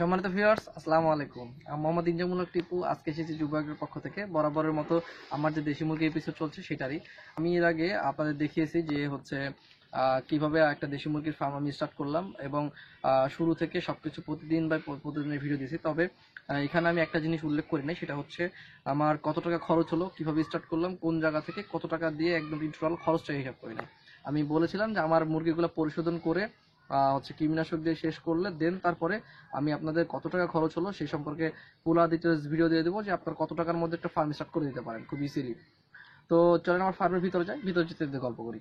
সম্মানিত ভিউয়ার্স, আসসালামু আলাইকুম। আমি মোহাম্মদ ইনজামুল হক টিপু। আজকে এসেছি যুবকের পক্ষ থেকে বরাবরের মতো আমার যে দেশি মুরগি এপিসোড চলছে সেটারই। আমি এর আগে আপনাদের দেখিয়েছি যে হচ্ছে কিভাবে একটা দেশি মুরগির ফার্ম আমি স্টার্ট করলাম এবং শুরু থেকে সবকিছু প্রতিদিন বা প্রতিদিনের ভিডিও দিয়েছি। তবে এখানে আমি একটা জিনিস উল্লেখ করি নাই, সেটা হচ্ছে আমার কত টাকা খরচ হলো, কিভাবে স্টার্ট করলাম, কোন জায়গা থেকে কত টাকা দিয়ে একদম টোটাল খরচটা হিসাব করি না। আমি বলেছিলাম যে আমার মুরগিগুলো পরিশোধন করে হচ্ছে কীটনাশক দিয়ে শেষ করলে দেন তারপরে আমি আপনাদের কত টাকা খরচ হলো সেই সম্পর্কে পুরো ডিটেলস ভিডিও দিয়ে দেবো, যে আপনার কত টাকার মধ্যে একটা ফার্ম স্টার্ট করে দিতে পারেন খুব ইজিলি। তো চলেন আমার ফার্মের ভিতরে যাই, ভিতরে যেতে গল্প করি।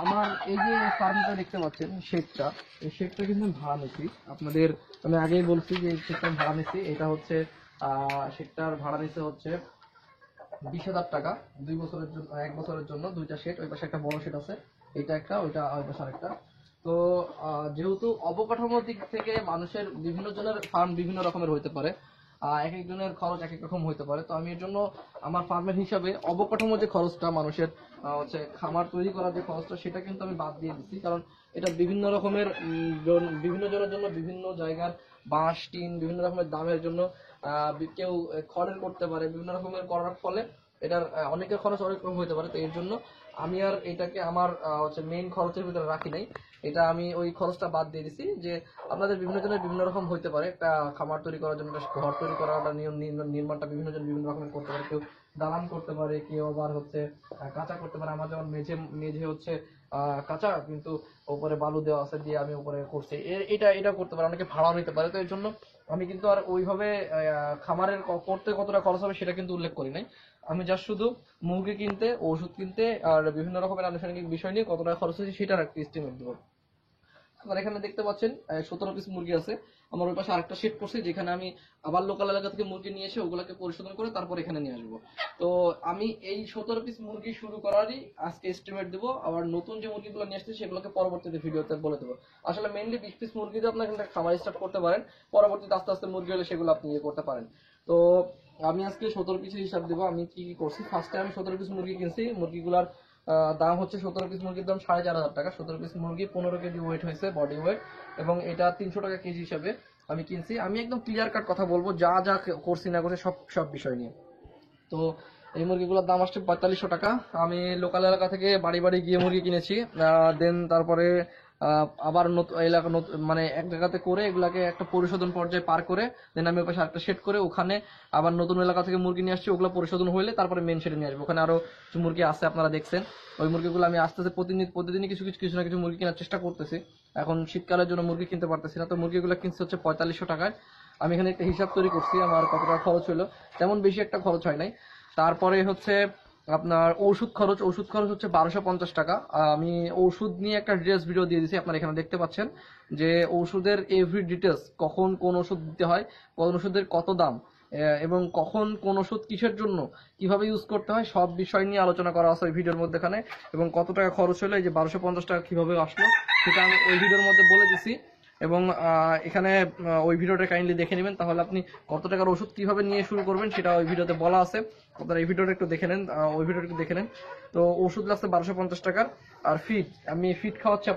আমার এই যে ফার্মটা দেখতে পাচ্ছেন শেডটা, এই শেডটা কিন্তু ভাড়া নিচ্ছি আপনাদের। আমি আগেই বলছি যে এই শেডটা ভাড়া নিচ্ছি। এটা হচ্ছে শেডটার ভাড়া নিচ্ছে হচ্ছে 20,000 টাকা 2 বছরের জন্য, 1 বছরের জন্য দুইটা শেড। ওই পাশে একটা বড় শেড আছে, এটা একটা, ওইটা ওই পাশে আরেকটা। তো যেহেতু অবকাঠামোর দিক থেকে মানুষের বিভিন্ন জনের ফার্ম বিভিন্ন রকমের হইতে পারে, এক একজনের খরচ এক এক রকম হইতে পারে। তো আমি এর জন্য আমার ফার্মের হিসাবে অবকাঠামো যে খরচটা মানুষের হচ্ছে খামার তৈরি করার যে খরচটা, সেটা কিন্তু আমি বাদ দিয়ে দিচ্ছি। কারণ এটা বিভিন্ন রকমের বিভিন্ন জনের জন্য বিভিন্ন জায়গার বাঁশ টিন বিভিন্ন রকমের দামের জন্য কেউ খড়ের করতে পারে, বিভিন্ন রকমের করার ফলে এটার অনেকের খরচ অনেক রকম হতে পারে। তো এর জন্য আমি আর এটাকে আমার হচ্ছে মেইন খরচের ভিতরে রাখি নাই। এটা আমি ওই খরচটা বাদ দিয়ে দিছি যে আপনাদের বিভিন্ন জনের বিভিন্ন রকম হইতে পারে। একটা খামার তৈরি করার জন্য, ঘর তৈরি করার নিয়ম নির্মাণটা বিভিন্ন জন বিভিন্ন রকমের করতে পারে। কেউ দালান করতে পারে, কেউ আবার হচ্ছে কাঁচা করতে পারে। আমার যেমন মেঝে হচ্ছে কাঁচা, কিন্তু উপরে বালু দেওয়া আছে দিয়ে আমি উপরে করছি, এটা করতে পারে। অনেকে ভাড়াও নিতে পারে। তো এর জন্য আমি কিন্তু আর ওইভাবে খামারের করতে কতটা খরচ হবে সেটা কিন্তু উল্লেখ করি নাই। আমি জাস্ট শুধু মুরগি কিনতে, ওষুধ কিনতে আর বিভিন্ন রকমের আনুষঙ্গিক বিষয় নিয়ে কত টাকা খরচ হয়েছে সেটার একটা এস্টিমেট দেবো। আপনারা এখানে দেখতে পাচ্ছেন 17 পিস মুরগি আছে। আমার ওই পাশে আরেকটা শেড করছে, যেখানে আমি আবার লোকাল এলাকা থেকে মুরগি নিয়ে এসে ওগুলাকে পরিশোধন করে তারপর এখানে নিয়ে আসবো। তো আমি এই 17 পিস মুরগি শুরু করারই আজকে এস্টিমেট দেবো। আবার নতুন যে মুরগিগুলো নিয়ে আসছে সেগুলোকে পরবর্তীতে ভিডিওতে বলে দেবো। আসলে মেইনলি 20 পিস মুরগি দিয়ে আপনার এখানে খামার স্টার্ট করতে পারেন, পরবর্তীতে আস্তে আস্তে মুরগি হলে সেগুলো আপনি ইয়ে করতে পারেন। তো আমি আজকে 17 পিসের হিসাব দেবো আমি কি কি করছি। ফার্স্টে আমি 17 পিস মুরগি কিনছি। মুরগিগুলার দাম হচ্ছে 17 পিস মুরগির দাম 4,500 টাকা। 17 পিস মুরগি 15 কেজি ওয়েট হয়েছে, বডি ওয়েট, এবং এটা 300 টাকা কেজি হিসাবে আমি কিনছি। আমি একদম ক্লিয়ার কাট কথা বলবো, যা যা করছি না করছি সব বিষয় নিয়ে। তো এই মুরগিগুলোর দাম আসছে 4500 টাকা। আমি লোকাল এলাকা থেকে বাড়ি বাড়ি গিয়ে মুরগি কিনেছি। দেন তারপরে আবার এলাকা মানে এক জায়গাতে করে এগুলাকে একটা পরিশোধন পর্যায়ে পার করে দেন আমি ওই পাশে আরেকটা সেট করে ওখানে আবার নতুন এলাকা থেকে মুরগি নিয়ে আসছি। ওগুলো পরিশোধন হইলে তারপরে মেন সেটে নিয়ে আসবো। ওখানে আরো কিছু মুরগি আছে, আপনারা দেখছেন। ওই মুরগিগুলো আমি আস্তে আস্তে প্রতিদিনই কিছু না কিছু মুরগি কেনার চেষ্টা করতেছি। এখন শীতকালের জন্য মুরগি কিনতে পারতেছি না, তো মুরগিগুলো কিনতে হচ্ছে 4500 টাকায়। আমি এখানে একটা হিসাব তৈরি করছি আমার কত টাকা খরচ হলো। তেমন বেশি একটা খরচ হয় নাই। তারপরে হচ্ছে আপনার ওষুধ খরচ হচ্ছে 1250 টাকা। আমি ওষুধ নিয়ে একটা ডিটেলস ভিডিও দিয়ে দিয়েছি, আপনারা এখানে দেখতে পাচ্ছেন যে ওষুধের এভরি ডিটেলস, কখন কোন ওষুধ দিতে হয়, কোন ওষুধের কত দাম, এবং কখন কোন ওষুধ কিসের জন্য, কিভাবে ইউজ করতে হয়, সব বিষয় নিয়ে আলোচনা করা আছে ওই ভিডিওর মধ্যেখানে। এবং কত টাকা খরচ হলো, এই যে 1250 টাকা কিভাবে আসলো সেটা আমি ওই ভিডিওর মধ্যে বলে দিছি। এবং এখানে ওই ভিডিওটা কাইন্ডলি দেখে নেবেন, তাহলে আপনি কত টাকার ওষুধ কিভাবে নিয়ে শুরু করবেন সেটা ওই ভিডিওতে বলা আছে। আপনারা এই ভিডিওটা একটু দেখে নেন, ওই ভিডিওটা একটু দেখে নেন। তো ওষুধ লাগছে 1250 টাকার। আর ফিড, আমি ফিড খাওয়াচ্ছি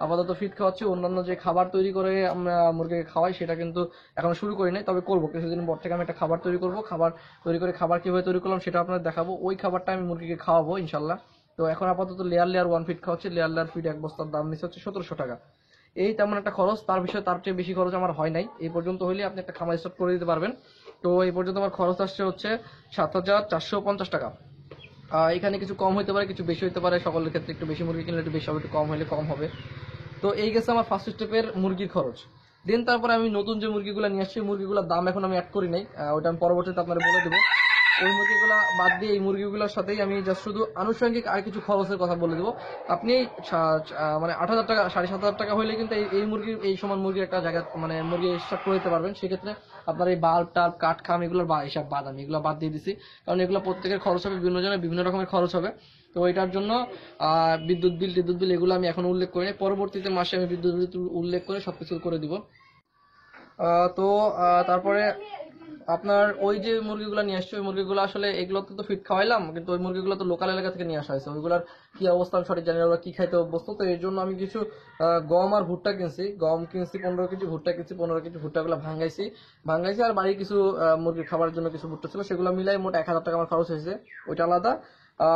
আপাতত ফিড খাওয়াচ্ছি। অন্যান্য যে খাবার তৈরি করে আমরা মুরগিকে খাওয়াই সেটা কিন্তু এখন শুরু করি নাই, তবে করবো কিছুদিন পর থেকে। আমি একটা খাবার তৈরি করবো, খাবার কিভাবে তৈরি করলাম সেটা আপনাদের দেখাবো। ওই খাবারটা আমি মুরগিকে খাওয়াবো ইনশাল্লাহ। তো এখন আপাতত লেয়ার 1 ফিড খাওয়াচ্ছি। লেয়ার ফিড এক বস্তার দাম নিচ্ছে হচ্ছে 1700 টাকা। এই তেমন একটা খরচ, তার চেয়ে বেশি খরচ আমার হয় নাই। এই পর্যন্ত হইলে আপনি একটা খামার স্টার্ট করে দিতে পারবেন। তো এই পর্যন্ত আমার খরচ আসছে হচ্ছে 7450 টাকা। এখানে কিছু কম হইতে পারে, কিছু বেশি হইতে পারে। সকলের ক্ষেত্রে একটু বেশি মুরগি কিনলে একটু বেশি হবে, একটু কম হলে কম হবে। তো এই গেছে আমার ফার্স্ট স্টেপের মুরগির খরচ। দেন তারপরে আমি নতুন যে মুরগিগুলো নিয়ে আসছি, মুরগিগুলোর দাম এখন আমি অ্যাড করি নাই, ওইটা আমি পরবর্তীতে আপনারা বলে দেবো। ওই মুরগিগুলা বাদ দিয়ে এই মুরগিগুলোর সাথেই আমি জাস্ট শুধু আনুষঙ্গিক আর কিছু খরচের কথা বলে দেবো। আপনি মানে 8,000 টাকা 7,500 টাকা হইলে কিন্তু এই মুরগির এই সমান মুরগির একটা জায়গা মানে মুরগি স্টার্ট করে দিতে পারবেন। সেক্ষেত্রে আপনার এই বাল্ব টাল্ব কাঠ খাম এগুলোর এইসব বাদ, আমি এগুলো বাদ দিয়ে দিছি। কারণ এগুলো প্রত্যেকের খরচ হবে, বিভিন্ন জনের বিভিন্ন রকমের খরচ হবে। তো এটার জন্য বিদ্যুৎ বিল এগুলো আমি এখন উল্লেখ করি, পরবর্তীতে মাসে আমি বিদ্যুৎ বিল উল্লেখ করে সবকিছু করে দিব। তো তারপরে আপনার ওই যে মুরগিগুলো নিয়ে আসছে ওই মুরগিগুলো আসলে এগুলো তো ফিট খাওয়াইলাম, কিন্তু ওই মুরগিগুলো তো লোকাল এলাকা থেকে নিয়ে আসা হয়েছে, ওইগুলোর কি অবস্থা আমি সঠিক জানি না, ওরা কি খাইতে অভ্যস্ত। তো এর জন্য আমি কিছু গম আর ভুট্টা কিনছি, গম কিনছি 15 কেজি, ভুট্টা কিনছি 15 কেজি। ভুট্টাগুলো ভাঙ্গাইছি আর বাড়ির কিছু মুরগির খাবারের জন্য কিছু ভুট্টা ছিল, সেগুলো মিলাই মোট 1000 টাকা আমার খরচ হয়েছে, ওইটা আলাদা।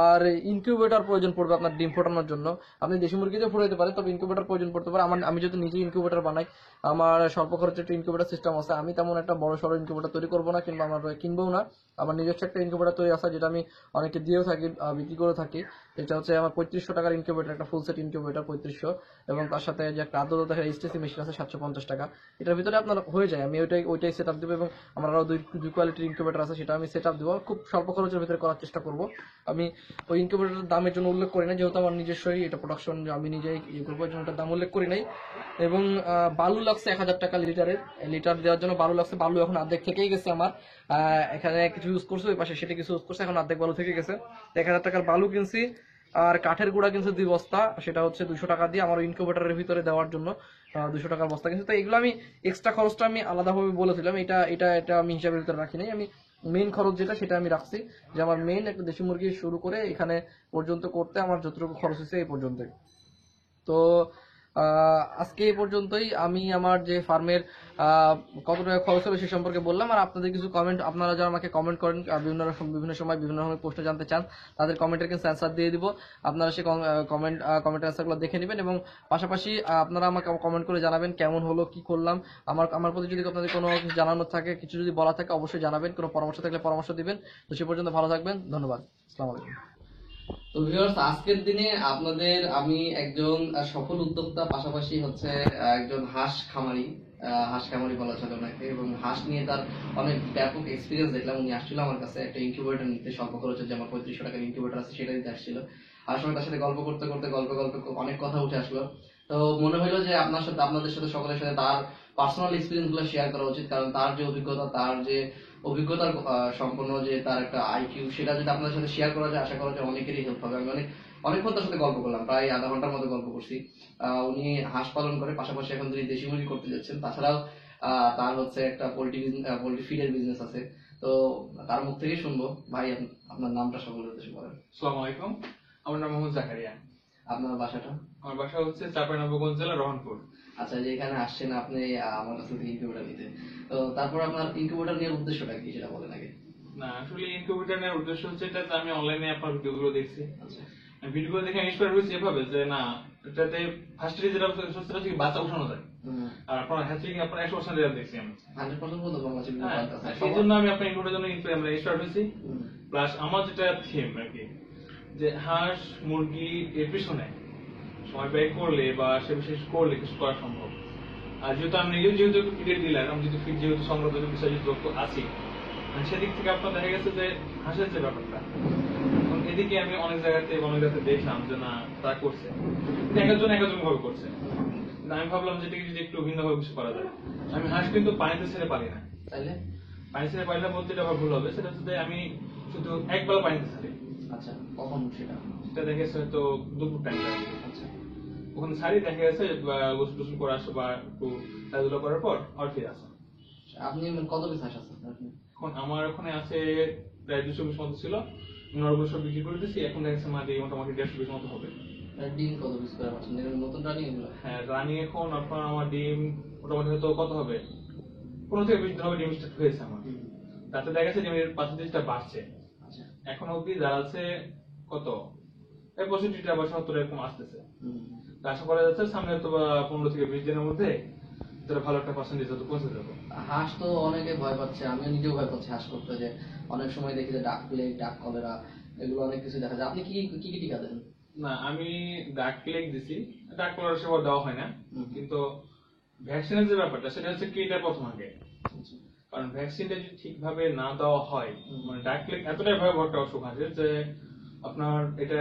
আর ইনকিউবেটর প্রয়োজন পড়বে আপনার ডিম ফোটানোর জন্য। আপনি দেশি মুরগিতেও ফুটাইতে পারেন, তবে ইনকিউবেটর প্রয়োজন পড়তে পারে। আমি যদি নিজে ইনকিউবেটর বানাই, আমার স্বল্প খরচে একটা ইনকিউবেটর সিস্টেম আছে, আমি তেমন একটা বড় সড়ো ইনকিউবেটর তৈরি করবো না, কিংবা আমার কিনবো না। আমার নিজস্ব একটা ইনকিউবেটর তৈরি আছে, যেটা আমি অনেকে দিয়েও থাকি, বিক্রি করে থাকি। এটা হচ্ছে আমার 3500 টাকার ইনকিউবেটর, একটা ফুল সেট ইনকিউবেটর 3500, এবং তার সাথে যে একটা আর্দ্রতা এইচটিসি মেশিন আছে 750 টাকা। এটার ভিতরে আপনার হয়ে যায়, আমি ওইটাই সেট আপ দেবো, এবং আমার আরো দুই কোয়ালিটির ইনকিউবেটর আছে, সেটা আমি সেট আপ দেবো, খুব স্বল্প খরচের ভিতরে করার চেষ্টা করবো। আমি ওই ইনকিউবেটরের দামের জন্য উল্লেখ করি না, যেহেতু আমার নিজস্বই এটা প্রোডাকশন, আমি নিজেই ইয়ে করবো, এই জন্য ওটার দাম উল্লেখ করি নাই। এবং বালু লাগছে 1000 টাকা লিটার দেওয়ার জন্য বালু লাগছে। বালু এখন অর্ধেক থেকেই গেছে আমার, এখানে কিছু ইউজ করছে, ওই পাশে সেটা কিছু ইউজ করছে, এখন অর্ধেক বালু থেকে গেছে। 1000 টাকার বালু কিনছি, আর কাঠের গুঁড়া কিনছে 2 বস্তা, সেটা হচ্ছে 200 টাকা দিয়ে আমার ইনকিউবেটরের ভিতরে দেওয়ার জন্য 200 টাকার বস্তা কিনছে। তো এগুলো আমি এক্সট্রা খরচটা আমি আলাদাভাবে বলেছিলাম, এটা এটা এটা আমি হিসাবের ভিতরে রাখি নাই। আমি মেইন খরচ যেটা সেটা আমি রাখছি, যে আমার মেইন একটা দেশি মুরগি শুরু করে এখানে পর্যন্ত করতে আমার যতটুকু খরচ হয়েছে এই পর্যন্তই। তো আজকে এই পর্যন্তই। আমি আমার যে ফার্মের কত টাকা খরচ হলো সে সম্পর্কে বললাম, আর আপনাদের কিছু কমেন্ট, আপনারা যারা আমাকে কমেন্ট করেন বিভিন্ন সময় বিভিন্ন রকমের প্রশ্ন জানতে চান, তাদের কমেন্টের কিন্তু অ্যান্সার দিয়ে দিব। আপনারা সেই কমেন্ট অ্যান্সারগুলো দেখে নেবেন, এবং পাশাপাশি আপনারা আমাকে কমেন্ট করে জানাবেন কেমন হলো, কি করলাম। আমার প্রতি যদি আপনাদের কোনো কিছু জানানোর থাকে, কিছু যদি বলা থাকে, অবশ্যই জানাবেন। কোনো পরামর্শ থাকলে পরামর্শ দিবেন। তো সে পর্যন্ত ভালো থাকবেন, ধন্যবাদ, আসসালামু আলাইকুম। তো ভিউয়ার্স, আজকের দিনে আপনাদের আমি একজন সফল উদ্যোক্তা, পাশাপাশি হচ্ছে একজন হাঁস খামারি বলা চলে ওনাকে, এবং হাঁস নিয়ে তার অনেক ব্যাপক এক্সপিরিয়েন্স দেখলাম। উনি আসছিল আমার কাছে একটা ইনকিউবেটর নিতে, স্বল্প খরচে, যে আমার 3500 টাকার ইনকিউবেটর আছে সেটা নিতে আসছিল। আর সময় তার সাথে গল্প করতে করতে গল্পে অনেক কথা উঠে আসলো। তো মনে হলো যে আপনাদের সাথে সকলের সাথে তার পার্সোনাল এক্সপিরিয়েন্স গুলো শেয়ার করা উচিত, কারণ তার যে অভিজ্ঞতার সম্পন্ন যে তার একটা আইকিউ, সেটা যদি আপনাদের সাথে শেয়ার করা যায়, আশা করা যায় অনেকেরই হেল্প হবে। আমি অনেকক্ষণ তার সাথে গল্প করলাম, প্রায় আধা ঘন্টার মতো গল্প করছি। উনি হাঁস পালন করে, পাশাপাশি এখন তিনি দেশি মুরগি করতে যাচ্ছেন। তাছাড়াও তার হচ্ছে একটা পোল্ট্রি ফিডের বিজনেস আছে। তো তার মুখ থেকেই শুনবো। ভাই, আপনার নামটা সকলের উদ্দেশ্যে বলেন। আসসালামু আলাইকুম, আমার নাম মোহাম্মদ জাকারিয়া। আপনার বাসাটা? আমার বাসা হচ্ছে চাঁপাইনবাবগঞ্জ জেলা রহনপুর। আচ্ছা, যে এখানে আসছেন আপনি আমার কাছ থেকে ইনকিউবেটর নিতে, তো তারপর আপনার ইনকিউবেটর নেওয়ার উদ্দেশ্যটা কি সেটা বলেন আগে। না, আসলে ইনকিউবেটর নেওয়ার উদ্দেশ্য হচ্ছে এটা যে আমি অনলাইনে আপনার ভিডিওগুলো দেখছি। আচ্ছা, ভিডিওগুলো দেখে ইন্সপায়ার হয়েছে এভাবে যে না, এটাতে ফার্স্টে যেটা সেটা হচ্ছে বাচ্চা উঠানো যায়। আর আপনার হ্যাচিং আপনার 100% রেজাল্ট দেখছি আমি। 100% বলতে পারবো না। সেই জন্য আমি আপনার ইনকিউবেটরের জন্য ইন্সপায়ার হয়েছি। প্লাস আমার যেটা থিম আর কি, যে হাঁস মুরগি এর পিছনে সময় ব্যয় করলে বা সে বিশেষ করলে কিছু করা সম্ভব। আর যেহেতু আমি নিজেও যেহেতু ফিডের ডিলার, আমি যেহেতু ফিড যেহেতু সংগ্রহ বিষয় যেহেতু আছি, সেদিক থেকে আপনার দেখা গেছে যে হাঁসের যে ব্যাপারটা, এখন এদিকে আমি অনেক জায়গাতে দেখলাম যে না তারা করছে, একজন ভাবে করছে। আমি ভাবলাম যে যদি একটু ভিন্ন ভাবে কিছু করা যায়। আমি হাঁস কিন্তু পানিতে ছেড়ে পারি না। তাইলে পানি ছেড়ে পারি না বলতে এটা আবার ভুল হবে, সেটা হচ্ছে আমি শুধু একবেলা পানিতে ছাড়ি। আচ্ছা, কখন সেটা? সেটা দেখা গেছে হয়তো দুপুর টাইমটা। আচ্ছা, ওখানে ছাড়ি, দেখা গেছে গোসল টোসল করে আসো বা একটু খেলাধুলা করার পর আর ফিরে আসো। আপনি কত পিস হাঁস আছে? এখন আমার ওখানে আছে প্রায় 200 পিস মতো ছিল, নরগুলো সব বিক্রি করে দিচ্ছি। এখন দেখা গেছে মোটামুটি 150 পিস মতো হবে। ডিম কত পিস করে পাচ্ছেন? নতুন রানিং এগুলো? হ্যাঁ, রানিং এখন আপনার আমার ডিম মোটামুটি হয়তো কত হবে, 15 থেকে 20 দিন হবে ডিম স্টার্ট হয়েছে আমার। তাতে দেখা গেছে ডিমের পার্সেন্টেজটা বাড়ছে। আচ্ছা, এখন অব্দি যারা আছে কত 65টা বা 70 এরকম আসতেছে। আশা করা যাচ্ছে সামনে তো 15 থেকে 20 দিনের মধ্যে ভালো একটা পার্সেন্টেজ হয়তো পৌঁছে যাবে। হাঁস তো অনেকে ভয় পাচ্ছে, আমিও নিজেও ভয় পাচ্ছি হাঁস করতে, যে অনেক সময় দেখি যে ডাক প্লেগ, ডাক কলেরা, এগুলো অনেক কিছু দেখা যায়। আপনি কি কি কি টিকা দেন? না, আমি ডাক প্লেগ দিছি, ডাক কলেরা সেবা দেওয়া হয় না, কিন্তু ভ্যাকসিনের যে ব্যাপারটা সেটা হচ্ছে কি, এটা প্রথম আগে। কারণ ভ্যাকসিনটা যদি ঠিকভাবে না দেওয়া হয়, মানে ডাক প্লেগ এতটাই ভয়াবহ একটা অসুখ আছে যে আপনার এটা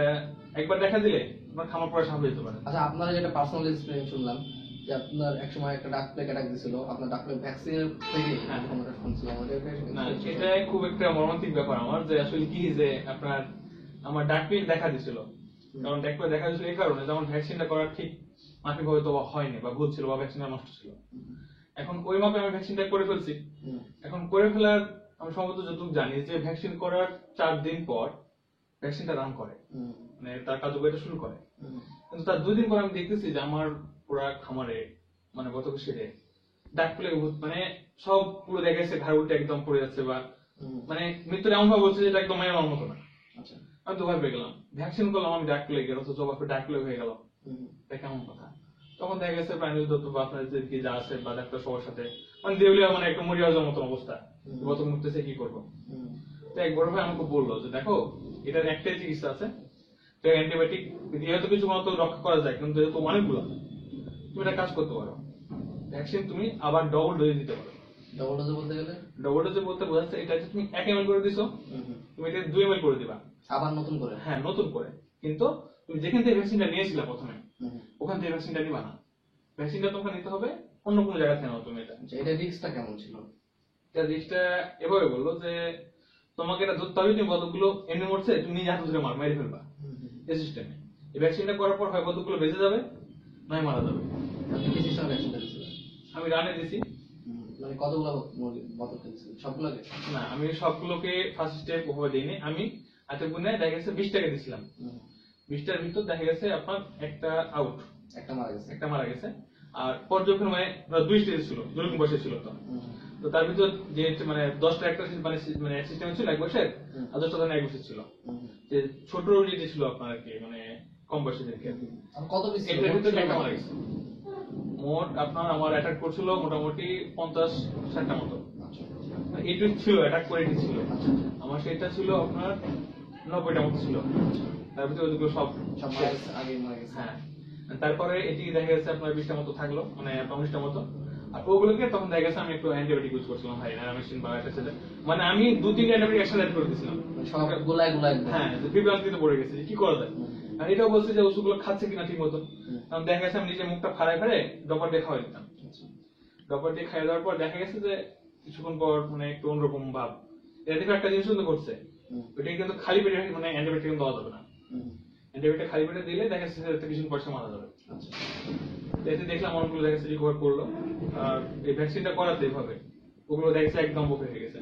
একবার দেখা দিলে আপনার খামার পরে সামনে যেতে পারে। আচ্ছা, আপনার যেটা পার্সোনাল এক্সপেরিয়েন্স শুনলাম যে আপনার একসময় একটা ডাক প্লেগ অ্যাটাক দিছিল, আপনার ডাক প্লেগ ভ্যাকসিনের থেকে শুনছিলাম। না, এটা খুব একটা মর্মান্তিক ব্যাপার আমার, যে আসলে কি যে আপনার আমার ডাক প্লেগ দেখা দিছিল। কারণ ডাক প্লেগ দেখা দিছিল এই কারণে, যেমন ভ্যাকসিনটা করার ঠিক মাফিক ভাবে তো হয়নি বা ভুল ছিল বা ভ্যাকসিনটা নষ্ট ছিল। এখন ওই মাপে আমি ভ্যাকসিনটা করে ফেলছি। এখন করে ফেলার আমি সম্ভবত যতটুকু জানি যে ভ্যাকসিন করার 4 দিন পর ভ্যাকসিনটা রান করে, মানে তার কার্যকারিতা শুরু করে। কিন্তু তার 2 দিন পর আমি দেখতেছি যে আমার পুরা খামারে মানে গত সেরে ডাক পেলে মানে সব পুরো দেখা যাচ্ছে ঘাড় উল্টে একদম পড়ে যাচ্ছে, বা মানে মৃত্যুর এমন ভাবে বলছে যে এটা একদম মায়ের আমার মতো না। আমি তো ভয় পেয়ে গেলাম, ভ্যাকসিন করলাম, আমি ডাক পেলে গেল, তো জবাব ডাক পেলে হয়ে গেল, এটা কেমন কথা। তখন দেখা গেছে প্রাণী দপ্তর বা আপনাদের কি যা আছে বা ডাক্তার সবার সাথে মানে দেউলিয়া মানে একটা মরিয়া যাওয়ার মতন অবস্থা, গত মুহূর্তে কি করবো। তো এক বড় ভাই আমাকে বললো যে দেখো এটার একটাই চিকিৎসা আছে, তো অ্যান্টিবায়োটিক দিয়ে হয়তো কিছু মতো রক্ষা করা যায়, কিন্তু যেহেতু অনেকগুলো তুমি একটা কাজ করতে পারো, ভ্যাকসিন তুমি আবার ডবল ডোজ দিতে পারো। ডবল ডোজ বলতে গেলে ডবল ডোজ বলতে বোঝাচ্ছে এটা যে তুমি 1 ml করে দিছো, তুমি এটা 2 ml করে দিবা আবার নতুন করে। হ্যাঁ নতুন করে, কিন্তু তুমি যেখান থেকে ভ্যাকসিনটা নিয়েছিলে প্রথমে ওখান থেকে ভ্যাকসিনটা নিবা না, ভ্যাকসিনটা তোমাকে নিতে হবে অন্য কোনো জায়গা থেকে নাও তুমি। এটা রিস্কটা কেমন ছিল? এটা রিস্কটা এভাবে বললো যে তোমাকে এটা ধরতে হবে তুমি কতগুলো এমনি মরছে তুমি নিজে হাতে ধরে মেরে ফেলবা, এই সিস্টেমে। এই ভ্যাকসিনটা করার পর হয় কতগুলো বেঁচে যাবে নয় মারা যাবে। আপনি কি সিস্টেমে ভ্যাকসিনটা দিয়েছিলেন? আমি রানে দিছি। মানে কতগুলো মুরগি বতক দিয়েছিলেন? সবগুলোকে না, আমি সবগুলোকে ফার্স্ট স্টেপ ওভাবে দিইনি, আমি হাতে গুনে দেখা গেছে 20 টাকা দিছিলাম। 20টার ভিতর দেখা গেছে আপনার একটা আউট, একটা মারা গেছে। আর পর্যবেক্ষণ মানে 2 স্টেজ ছিল, দুরকম বসে ছিল। তো তার ভিতর যে মানে 10টা একটা মানে মানে সিস্টেম ছিল এক বছর, আর 10টা ধরেন 1 বছর ছিল। যে ছোট যে ছিল আপনার আর কি মানে কম বয়সীদেরকে কত পিস ছিল? এটার ভিতর একটা মারা গেছে। মোট আপনার আমার অ্যাটাক করছিল মোটামুটি 50-60টা মতো। এইটুক ছিল অ্যাটাক করে ছিল, আমার সেটা ছিল আপনার 90টা মতো ছিল। তার ভিতরে ওইগুলো সব আগে মারা গেছে। হ্যাঁ, তারপরে এটি দেখা গেছে আপনার 20টা মতো থাকলো, মানে 19টা মতো। আর ওগুলোকে তখন দেখা গেছে আমি একটু অ্যান্টিবায়োটিক ইউজ করছিলাম ভাই, নারামেশিন বা একটা সাথে, মানে আমি 2-3 অ্যান্টিবায়োটিক একসাথে অ্যাড করে দিয়েছিলাম সব গোলায় গোলায়। হ্যাঁ, বিভ্রান্তিতে পড়ে গেছে যে কি করা যায়। আর এটাও বলছে যে ওষুধগুলো খাচ্ছে কিনা ঠিক মতো। কারণ দেখা গেছে আমি নিজে মুখটা ফাড়ায় ফাড়ে ডপার দিয়ে খাওয়াই দিতাম। ডপার দিয়ে খাইয়ে দেওয়ার পর দেখা গেছে যে কিছুক্ষণ পর মানে একটু অন্যরকম ভাব। এটা দেখে একটা জিনিস কিন্তু করছে, ওইটা কিন্তু খালি পেটে মানে অ্যান্টিবায়োটিক কিন্তু দেওয়া যাবে না। অ্যান্টিবায়োটিক খালি পেটে দিলে দেখা যাচ্ছে কিছুক্ষণ পর সে মারা যাবে। এতে দেখলাম অনেকগুলো দেখা যাচ্ছে রিকভার করলো। আর এই ভ্যাকসিনটা করাতে এভাবে ওগুলো দেখা যাচ্ছে একদম বকে হয়ে গেছে।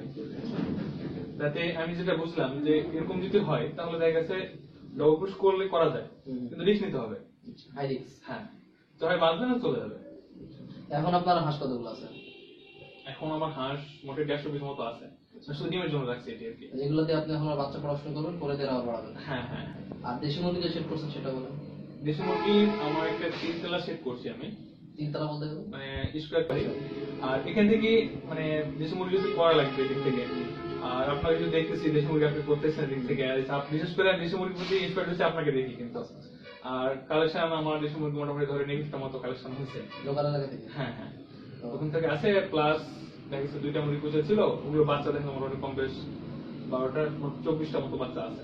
তাতে আমি যেটা বুঝলাম যে এরকম যদি হয় তাহলে দেখা গেছে ডবল পুশ করলে করা যায়, কিন্তু রিস্ক নিতে হবে, হাই রিস্ক। হ্যাঁ, তো হয় বাঁচবে না চলে যাবে। এখন আপনার হাঁস কতগুলো আছে? এখন আমার হাঁস মোটে 150 মতো আছে, শুধু ডিমের জন্য রাখছি এটি আর কি। যেগুলোতে আপনি এখন বাচ্চা পড়াশোনা করবেন, করে দেওয়া আবার বাড়াবেন। হ্যাঁ হ্যাঁ। আর দেশি মুরগি যে সেট করছেন সেটা বলেন। দেশি মুরগি আমার একটা 3 তলা সেট করছি আমি। 3 তলা বলতে গেলে মানে স্কোয়ার পারি। আর এখান থেকে মানে দেশি মুরগি যদি করা লাগবে এদিক থেকে, আর আপনারা যদি দেখতেছি দেশি মুরগি আপনি করতেছেন দিক থেকে, বিশেষ করে দেশি মুরগির প্রতি ইন্সপায়ার্ড হচ্ছে আপনাকে দেখি কিন্তু। আর কালেকশন আমার দেশি মুরগি মোটামুটি ধরে 20টা মতো কালেকশন হয়েছে লোকাল এলাকা থেকে। হ্যাঁ হ্যাঁ, ওখান থেকে আছে। প্লাস দেখা গেছে 2টা মুরগি পুষে ছিল, ওগুলো বাচ্চা দেখে মোটামুটি কম বেশ 12টা 24টা মতো বাচ্চা আছে।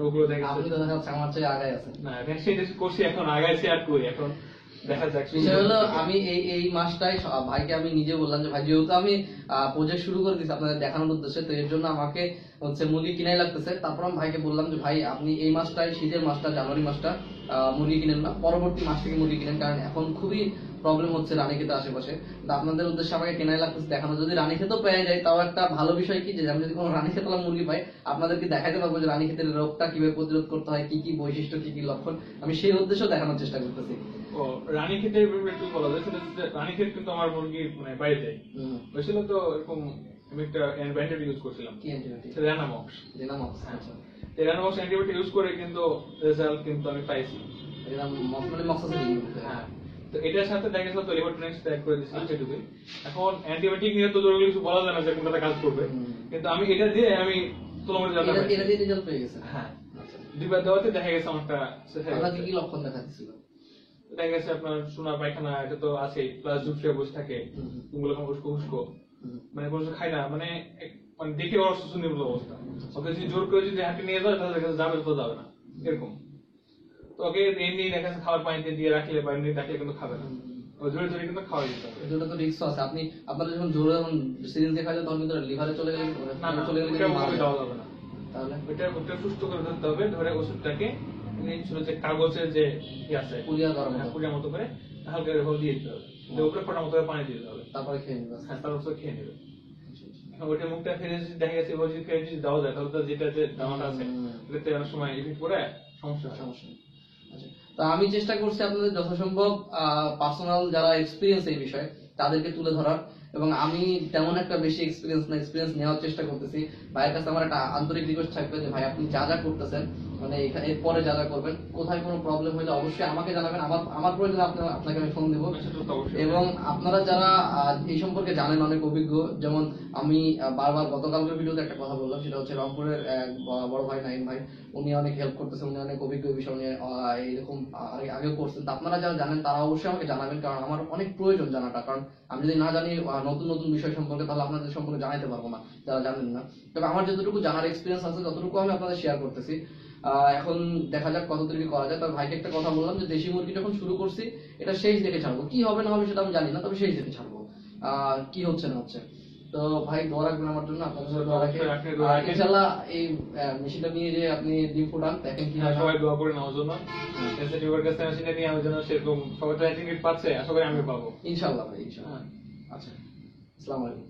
ওগুলো দেখা আপনি তো দেখা যাচ্ছে আমার চেয়ে আগায় আছেন। না ভ্যাকসিন করছি, এখন আগাইছি আর করি, এখন দেখা যাক। বিষয় হলো আমি এই মাসটাই ভাইকে আমি নিজে বললাম যে ভাই যেহেতু আমি প্রজেক্ট শুরু করে দিচ্ছি আপনাদের দেখানোর উদ্দেশ্যে, তো এর জন্য আমাকে হচ্ছে মুরগি কিনাই লাগতেছে। তারপর আমি ভাইকে বললাম যে ভাই আপনি এই মাসটাই, শীতের মাসটা জানুয়ারি মাসটা মুরগি কিনেন না, পরবর্তী মাস থেকে মুরগি কিনেন, কারণ এখন খুবই প্রবলেম হচ্ছে রানীক্ষেত আশেপাশে। আপনাদের উদ্দেশ্যে আমাকে কেনাই লাগতেছে দেখানো। যদি রানীক্ষেতও পেয়ে যায় তাও একটা ভালো বিষয় কি, যে আমি যদি কোনো রানীক্ষেতলা মুরগি পাই আপনাদেরকে দেখাতে পারবো যে রানীক্ষেতের রোগটা কিভাবে প্রতিরোধ করতে হয়, কি কি বৈশিষ্ট্য, কি কি লক্ষণ, আমি সেই উদ্দেশ্যে দেখানোর চেষ্টা করতেছি। ও রানীক্ষেতের ব্যাপারে একটু বলা যায়, সেটা হচ্ছে রানীক্ষেত কিন্তু আমার মুরগি মানে বাইরে যায় হয়েছিল, তো এরকম আমি একটা অ্যান্টিবায়োটিক ইউজ করছিলাম। কি অ্যান্টিবায়োটিক? রেনামক্স। রেনামক্স। আচ্ছা, রেনামক্স অ্যান্টিবায়োটিক ইউজ করে কিন্তু রেজাল্ট কিন্তু আমি পাইছি। রেনামক্স মানে মক্সাসিলিন। হ্যাঁ, তো এটার সাথে দেখা গেল তো লিভারট্রিক্স অ্যাড করে দিয়েছিলাম সেটুকুই। এখন অ্যান্টিবায়োটিক নিয়ে তো জরুরি কিছু বলা যায় না যে কোনটা কাজ করবে, কিন্তু আমি এটা দিয়ে আমি তুলনামূলক রেজাল্ট এটা দিয়ে রেজাল্ট পেয়ে গেছে। হ্যাঁ, দুইবার দেওয়াতে দেখা গেছে আমারটা আপনাকে কি লক্ষণ দেখা দিছিল? দেখা গেছে আপনার সোনা পায়খানা এটা তো আছেই, প্লাস জুফে বসে থাকে, তুমগুলো উস্কো উস্কো, মানে কোনো খাই না, মানে মানে দেখে অসুস্থ অবস্থা। ওকে যদি জোর করে যদি হাঁটে নিয়ে যায় তাহলে দেখা যাবে তো যাবে না এরকম। তো ওকে এমনি দেখা যাচ্ছে খাবার পানিতে দিয়ে রাখলে বা এমনি রাখলে কিন্তু খাবে না, ধরে ধরে কিন্তু খাওয়া দিতে হবে। এটা তো রিস্ক আছে। আপনি আপনারা যখন জোরে যখন সিরিঞ্জ দিয়ে খাইলেন তখন কিন্তু লিভারে চলে গেলে চলে গেলে দেওয়া যাবে না। তাহলে ওটা সুস্থ করে ধরতে হবে, ধরে ওষুধটাকে ছোট যে কাগজের যে আছে পুরিয়ার মতো করে হালকা করে দিয়ে দিতে হবে, উপরে ফোটার মতো করে পানি দিয়ে দিতে হবে, তারপরে খেয়ে নেবে। হ্যাঁ, তারপর খেয়ে নেবে। ওইটা মুখটা ফেলে যদি দেখা গেছে এবার যদি ফেলে যদি দেওয়া যায় তাহলে তো যেটা যে দানাটা আছে এটাতে অনেক সময় ইফেক্ট পড়ে সমস্যা হয়। সমস্যা নেই। আচ্ছা, তো আমি চেষ্টা করছি আপনাদের যথাসম্ভব পার্সোনাল যারা এক্সপিরিয়েন্স এই বিষয়ে তাদেরকে তুলে ধরার, এবং আমি তেমন একটা বেশি এক্সপিরিয়েন্স নেওয়ার চেষ্টা করতেছি। ভাইয়ের কাছে আমার একটা আন্তরিক রিকোয়েস্ট থাকবে যে ভাই আপনি যা যা করতেছেন, মানে এরপরে যা যা করবেন, কোথায় কোনো প্রবলেম হলে অবশ্যই আমাকে জানাবেন। আমার প্রয়োজনে আপনাকে আমি ফোন দেবো। সেটা তো অবশ্যই। এবং আপনারা যারা এই সম্পর্কে জানেন অনেক অভিজ্ঞ, যেমন আমি বারবার গতকালকের ভিডিওতে একটা কথা বললাম, সেটা হচ্ছে রংপুরের এক বড় ভাই নাইম ভাই, উনি অনেক হেল্প করতেছেন, উনি অনেক অভিজ্ঞ এই বিষয় নিয়ে এইরকম আগেও করছেন। তো আপনারা যারা জানেন তারা অবশ্যই আমাকে জানাবেন, কারণ আমার অনেক প্রয়োজন জানাটা। কারণ আমি যদি না জানি নতুন নতুন বিষয় সম্পর্কে, তাহলে আপনাদের সম্পর্কে জানাতে পারবো না যারা জানেন না। তবে আমার যতটুকু জানার এক্সপিরিয়েন্স আছে ততটুকু আমি আপনাদের শেয়ার করতেছি। এখন দেখা যাক কত দূর কি করা যায়। তবে ভাইকে একটা কথা বললাম যে দেশি মুরগি যখন শুরু করছি এটা শেষ দেখে ছাড়বো, কি হবে না হবে সেটা আমি জানি না, তবে শেষ দেখে ছাড়বো কি হচ্ছে না হচ্ছে। তো ভাই দোয়া রাখবেন আমার জন্য, আপনাদের সাথে দোয়া রাখেন। আপনি দোয়া রাখেন। ইনশাআল্লাহ এই মেশিনটা নিয়ে যে আপনি ডিম ফুটান দেখেন কি হয় না। সবাই দোয়া করে নেওয়ার জন্য, এসএটিভির কাছে মেশিনটা নিয়ে আমার জন্য সেরকম সবাই ট্রাই টিকিট পাচ্ছে, আশা করি আমি পাবো। ইনশাআল্লাহ ভাই, ইনশাআল্লাহ। হ্যাঁ। আচ্ছা, আসসালামু আলাইকুম।